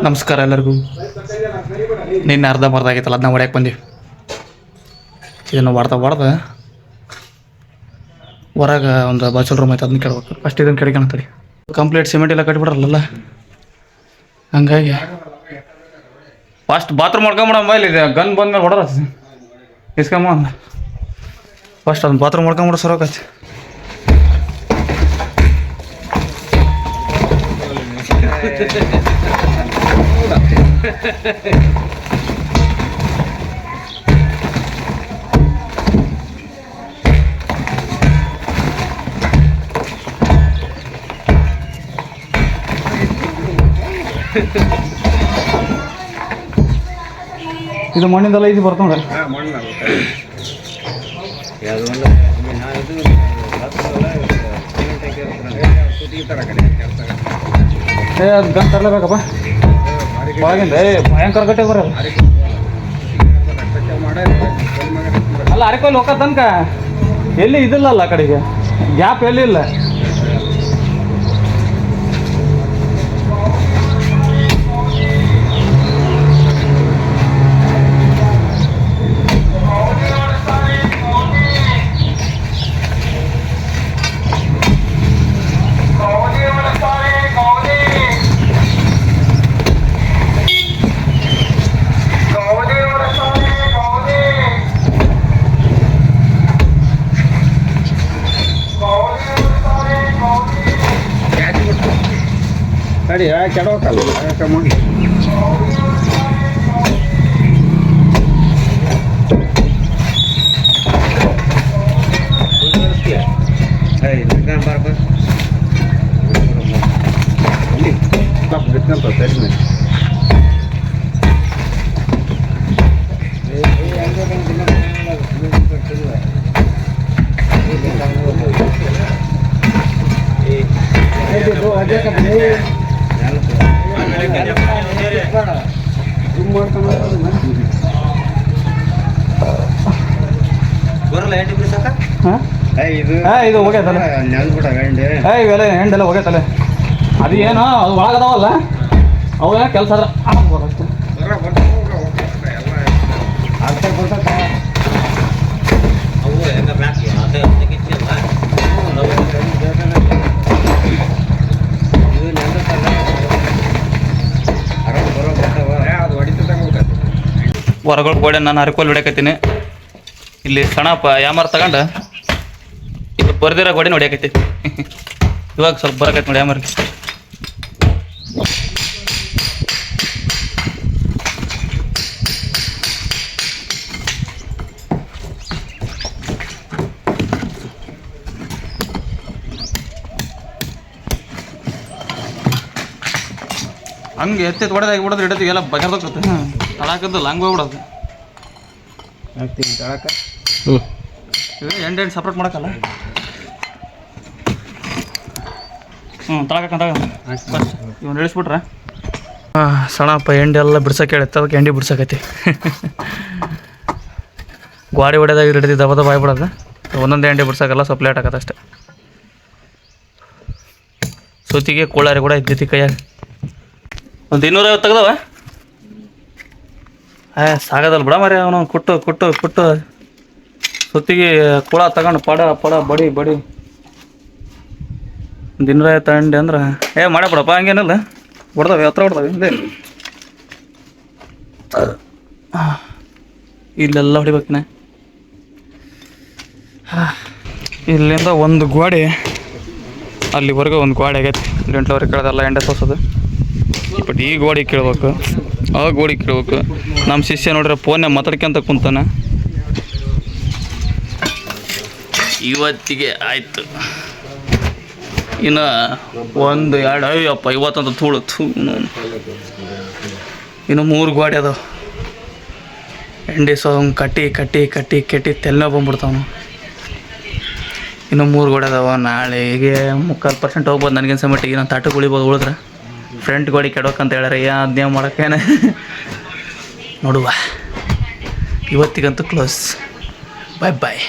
ನಮಸ್ಕಾರ ಎಲ್ಲರಿಗೂ. ನಿನ್ನೆ ಅರ್ಧಂಬರ್ಧ ಆಗೈತಲ್ಲ, ಅದನ್ನ ಹೊಡ್ಯಕ್ಕೆ ಬಂದೀವಿ. ಇದನ್ನು ಹೊಡ್ದ ಹೊರಗೆ ಒಂದು ಬಾಚಲ್ ರೂಮ್ ಐತೆ, ಅದನ್ನ ಕೆಡ್ಬೇಕು. ಫಸ್ಟ್ ಇದನ್ನು ಕೆಡ್ಕೊಳ್ತೀವಿ. ಕಂಪ್ಲೀಟ್ ಸಿಮೆಂಟ್ ಎಲ್ಲ ಕಟ್ಬಿಡ್ರಲ್ಲ, ಹಂಗಾಗಿ ಫಸ್ಟ್ ಬಾತ್ರೂಮ್ ಮಾಡ್ಕೊಂಬಿಡಮ್ಮ. ಇಲ್ಲಿ ಗನ್ ಬಂದ್ಮೇಲೆ ಹೊಡೋರ ಇಸ್ಕೊಂಬ. ಫಸ್ಟ್ ಅದನ್ನ ಬಾತ್ರೂಮ್ ಮಾಡ್ಕೊಂಬಿಡೋ ಸರೋಕೈತಿ. ಇದು ಮಣ್ಣಿಂದೆಲ್ಲ ಇದು ಬರ್ತಾವೆ. ಅದು ಗನ್ ತರಲೇಬೇಕಪ್ಪ ಒಳಗಿಂದ. ಭಯಂಕರ ಗಟ್ಟೆ ಬರಲ್ಲ ಅಲ್ಲ. ಅರೆಕೋಲ್ ಹೋಗ ತನಕ ಎಲ್ಲಿ ಇದಿಲ್ಲ ಆ ಕಡೆಗೆ, ಗ್ಯಾಪ್ ಎಲ್ಲಿ ಇಲ್ಲ. ಅಡಿ ಕೆಡೋಕಲ್ಲ ಕಮ್ಮ ಇದು ಹೋಗ್ಯತಲ್ಲ ಇವೆಲ್ಲ ಹೆಂಡೆಲ್ಲ ಹೋಗ್ಯತಲ್ಲ. ಅದು ಏನೋ ಅದು ಒಳಗದಾವಲ್ಲ, ಅವು ಏನೋ ಕೆಲಸ ಆದ್ರೆ ಆಗ್ಬೋದು ಅಷ್ಟೇ. ಹೊರಗಳು ಗೋಡೆ ನಾನು ಹರ್ಕೋಲ್ ಹೊಡ್ಯಾಕತ್ತೀನಿ. ಇಲ್ಲಿ ಸಣ್ಣಪ್ಪ ಯಾಮಾರ ತಗೊಂಡು ಇಲ್ಲಿ ಬರ್ದಿರೋ ಗೋಡೆ ಹೊಡ್ಯಾಕೈತಿ. ಇವಾಗ ಸ್ವಲ್ಪ ಬರಕೈತಿ ನೋಡಿ ಯಾಮಾರಿಗೆ. ಹಂಗೆ ಎತ್ತೆತ್ತು ಹೊಡೆದಾಗಿ ಬಿಡೋದು ಹಿಡಿದು ಎಲ್ಲ ಬಗೆರ್ದೋಗ್ತದೆ. ತಳಕದ್ದು ಹಂಗೆ ಹೋಗ್ಬಿಡೋದು. ತಳಕ ಎಂಟು ಸಪ್ರೇಟ್ ಮಾಡೋಕ್ಕಲ್ಲ. ತಳಕ ಇವನು ಇಳಿಸ್ಬಿಟ್ರೆ ಸಣ್ಣಪ್ಪ ಎಂಡಿ ಎಲ್ಲ ಬಿಡ್ಸೋಕೆ ಹೇಳುತ್ತೆ. ಅದಕ್ಕೆ ಎಂಡಿ ಬಿಡ್ಸಕೈತಿ. ಗಾಡಿ ಹೊಡೆದಾಗ ಹಿಡಿದು ದಬ ದಬ ಆಗಿಬಿಡೋದು. ಒಂದೊಂದೇ ಎಂಡಿ ಬಿಡ್ಸೋಕ್ಕಲ್ಲ, ಸ್ವಲ್ಪ ಲೇಟ್ ಆಗತ್ತೆ ಅಷ್ಟೇ. ಸುತ್ತಿಗೆ ಕೋಳಾರಿ ಕೂಡ ಇದ್ದೈತಿ ಕೈಯಾಗ. ಒಂದು 250 ತೆಗ್ದವ. ಸಾಗೋದಲ್ಲ ಬಿಡ ಮರಿ. ಅವನು ಕುಟ್ಟು ಕುಟ್ಟು ಕುಟ್ಟು ಸುತ್ತಿಗೆ ಕುಳ ತಗೊಂಡು ಪಡ ಪಡ ಬಡಿ ಬಡಿ ಒಂದು 250 ತಗೊಂಡು ಅಂದ್ರೆ ಮಾಡೇ ಬಿಡಪ್ಪ. ಹಂಗೇನಿಲ್ಲ, ಹೊಡ್ದಾವೆ ಹತ್ರ ಹೊಡ್ದಾವೆ. ಇಲ್ಲೆಲ್ಲ ಹೊಡಿಬೇಕಿನ. ಇಲ್ಲಿಂದ ಒಂದು ಗೋಡೆ ಅಲ್ಲಿವರೆಗೂ ಒಂದು ಗೋಡೆ ಆಗೈತಿ. ಗಂಟ್ಲವ್ರಿಗೆ ಕೇಳೋದಲ್ಲ ಎಂಡೆ ತೋರ್ಸೋದು. ಬಟ್ ಈ ಗೋಡೆ ಕೇಳ್ಬೇಕು, ಆ ಗೋಡೆ ಕೇಳ್ಬೇಕು. ನಮ್ಮ ಶಿಷ್ಯ ನೋಡ್ರೆ ಫೋನ್ಯಾಗ ಮಾತಾಡ್ಕೊಂತ ಕುಂತಾನೆ. ಇವತ್ತಿಗೆ ಆಯಿತು. ಇನ್ನು 1 2 ಅಯ್ಯಪ್ಪ ಇವತ್ತಂತ ಧೂಳು ಇನ್ನು 3 ಗೋಡೆ ಅದಾವ. ಎಂಡಿ ಕಟ್ಟಿ ಕಟ್ಟಿ ಕಟ್ಟಿ ಕೆಟ್ಟಿ ತೆಲ್ಲ ಬಂದ್ಬಿಡ್ತಾವನು. ಇನ್ನು 3 ಗೋಡೆ ಅದಾವ. ನಾಳೆಗೆ 3/4% ಹೋಗ್ಬೋದು ನನಗೇನು ಸಮಟ್ಟಿಗೆ. ನಾನು ತಾಟಕ್ಕೆ ಉಳಿಬೋದು. ಉಳಿದ್ರೆ ಫ್ರಂಟ್ ಗೋಡೆ ಕೆಡೋಕಂತ ಹೇಳ್ಯಾರ. ಅದ್ನೇ ಮಾಡೋಕ್ಕೇನೆ ನೋಡುವ. ಇವತ್ತಿಗಂತೂ ಕ್ಲೋಸ್. ಬಾಯ್ ಬಾಯ್.